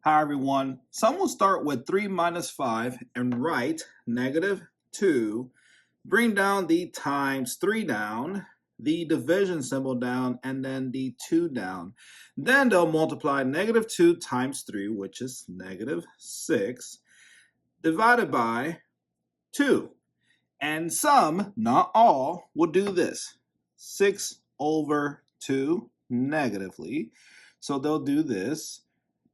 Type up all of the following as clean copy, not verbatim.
Hi everyone. Some will start with 3 minus 5 and write -2. Bring down the times 3 down, the division symbol down, and then the 2 down. Then they'll multiply -2 times 3, which is -6, divided by 2. And some, not all, will do this. 6 over 2 negatively. So they'll do this.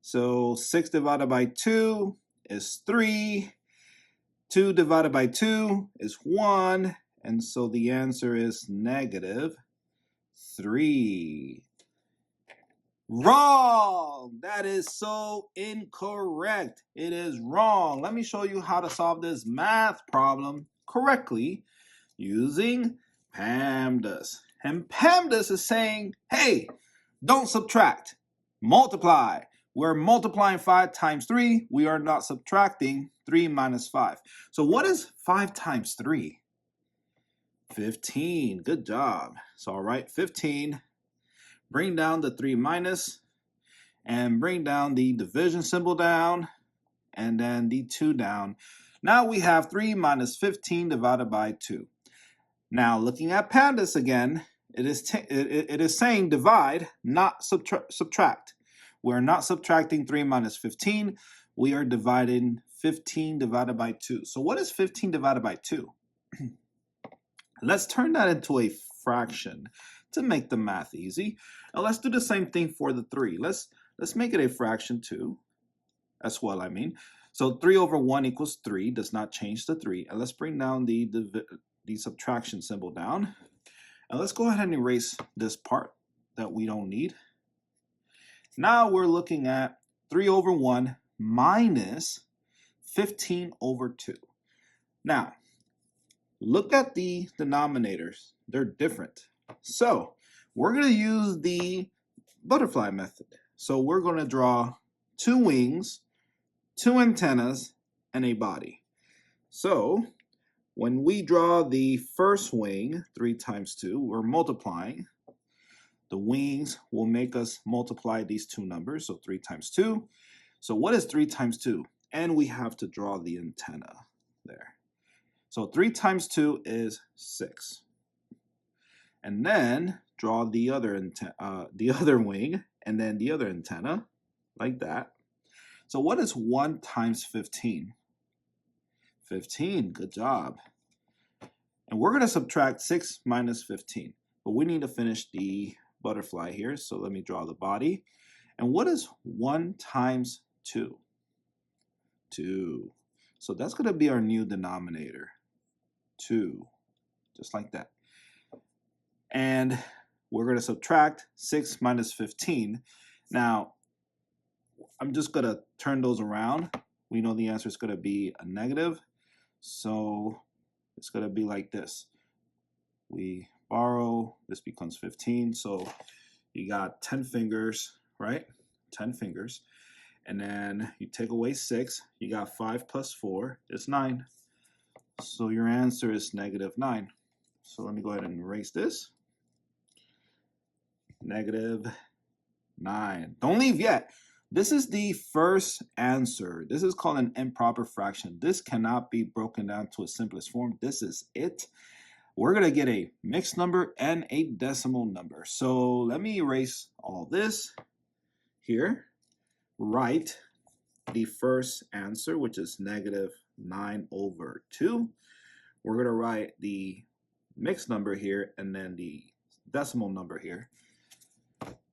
So 6 divided by 2 is 3. 2 divided by 2 is 1. And so the answer is -3. Wrong! That is so incorrect. It is wrong. Let me show you how to solve this math problem correctly using PEMDAS. And PEMDAS is saying, hey, don't subtract, multiply. We're multiplying 5 times 3. We are not subtracting 3 minus 5. So what is 5 times 3? 15. Good job. So all right, 15. Bring down the 3 minus and bring down the division symbol down and then the 2 down. Now we have 3 minus 15 divided by 2. Now looking at PEMDAS again, it is saying divide, not subtract. We're not subtracting 3 minus 15. We are dividing 15 divided by 2. So what is 15 divided by 2? Let's turn that into a fraction to make the math easy. Now let's do the same thing for the 3. Let's make it a fraction too. As well, I mean. So 3 over 1 equals 3. Does not change the 3. And let's bring down the subtraction symbol down. And let's go ahead and erase this part that we don't need. Now we're looking at 3 over 1 minus 15 over 2. Now, look at the denominators. They're different. So we're going to use the butterfly method. So we're going to draw 2 wings, 2 antennas, and a body. So when we draw the first wing, 3 times 2, we're multiplying. The wings will make us multiply these two numbers, so 3 times 2. So what is 3 times 2? And we have to draw the antenna there. So 3 times 2 is 6. And then draw the other wing, and then the other antenna, like that. So what is 1 times 15? 15, good job. And we're going to subtract 6 minus 15. But we need to finish the butterfly here, so let me draw the body. And what is 1 times 2? 2. So that's going to be our new denominator. 2. Just like that. And we're going to subtract 6 minus 15. Now, I'm just going to turn those around. We know the answer is going to be a negative. So it's going to be like this. We borrow, this becomes 15. So you got 10 fingers, right? 10 fingers. And then you take away 6. You got 5 plus 4 is 9. So your answer is -9. So let me go ahead and erase this. -9. Don't leave yet. This is the first answer. This is called an improper fraction. This cannot be broken down to its simplest form. This is it. We're going to get a mixed number and a decimal number. So let me erase all this here. Write the first answer, which is -9 over 2. We're going to write the mixed number here and then the decimal number here.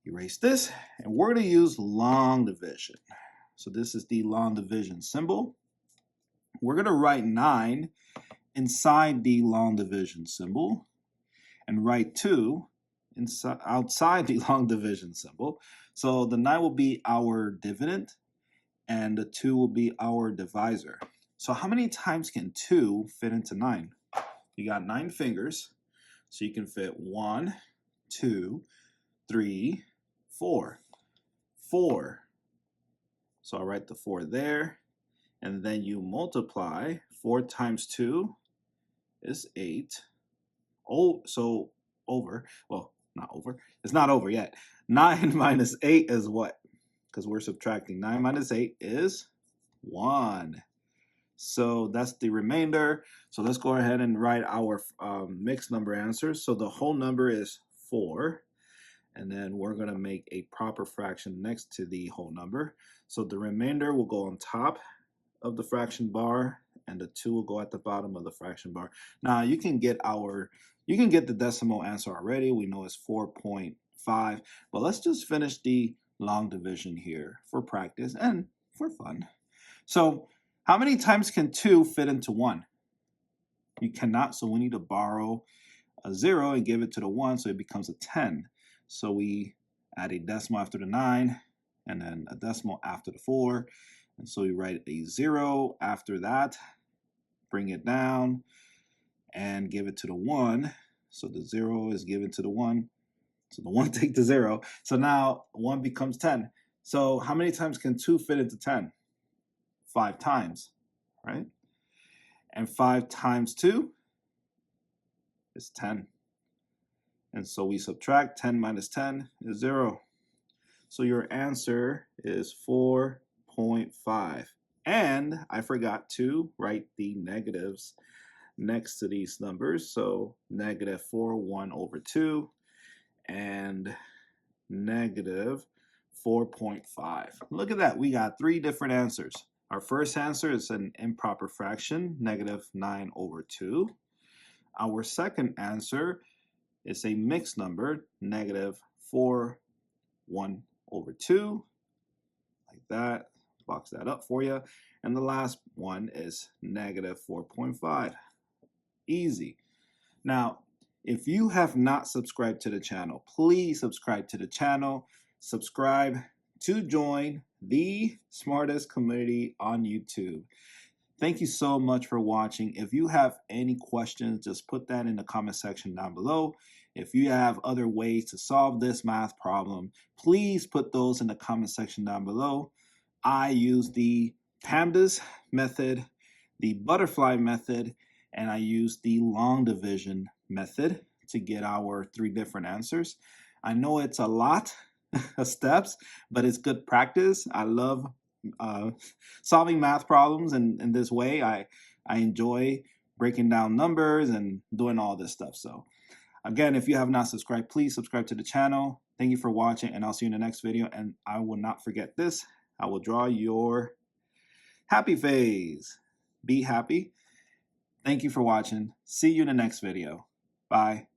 Erase this, and we're going to use long division. So this is the long division symbol. We're going to write 9 inside the long division symbol and write 2 outside the long division symbol. So the 9 will be our dividend and the 2 will be our divisor. So how many times can 2 fit into 9? You got 9 fingers, so you can fit 1, 2, 3, 4. 4. So I'll write the 4 there. And then you multiply. 4 times 2 is 8. Oh, so over. Well, not over. It's not over yet. 9 minus 8 is what? because we're subtracting. 9 minus 8 is 1. So that's the remainder. So let's go ahead and write our mixed number answers. So the whole number is 4. And then we're going to make a proper fraction next to the whole number. So the remainder will go on top of the fraction bar, and the 2 will go at the bottom of the fraction bar. Now you can get the decimal answer already. We know it's 4.5, but let's just finish the long division here for practice and for fun. So how many times can 2 fit into 1? You cannot, so we need to borrow a 0 and give it to the 1, so it becomes a 10. So we add a decimal after the 9, and then a decimal after the 4. And so we write a 0 after that, bring it down, and give it to the 1. So the 0 is given to the 1. So the 1 take the 0. So now 1 becomes 10. So how many times can 2 fit into 10? 5 times, right? And 5 times 2 is 10. And so we subtract 10 minus 10 is 0. So your answer is 4.5. And I forgot to write the negatives next to these numbers. So negative 4, 1 over 2, and negative 4.5. Look at that. We got 3 different answers. Our first answer is an improper fraction, negative 9 over 2. Our second answer is a mixed number, negative 4, 1 over 2, like that. Box that up for you. And the last one is negative 4.5. Easy. Now, if you have not subscribed to the channel, please subscribe to the channel. Subscribe to join the smartest community on YouTube. Thank you so much for watching. If you have any questions, just put that in the comment section down below. If you have other ways to solve this math problem, please put those in the comment section down below. I use the PEMDAS method, the butterfly method, and I use the long division method to get our 3 different answers. I know it's a lot of steps, but it's good practice. I love solving math problems in this way. I enjoy breaking down numbers and doing all this stuff. So again, if you have not subscribed, please subscribe to the channel. Thank you for watching, and I'll see you in the next video. And I will not forget this. I will draw your happy face. Be happy. Thank you for watching. See you in the next video. Bye.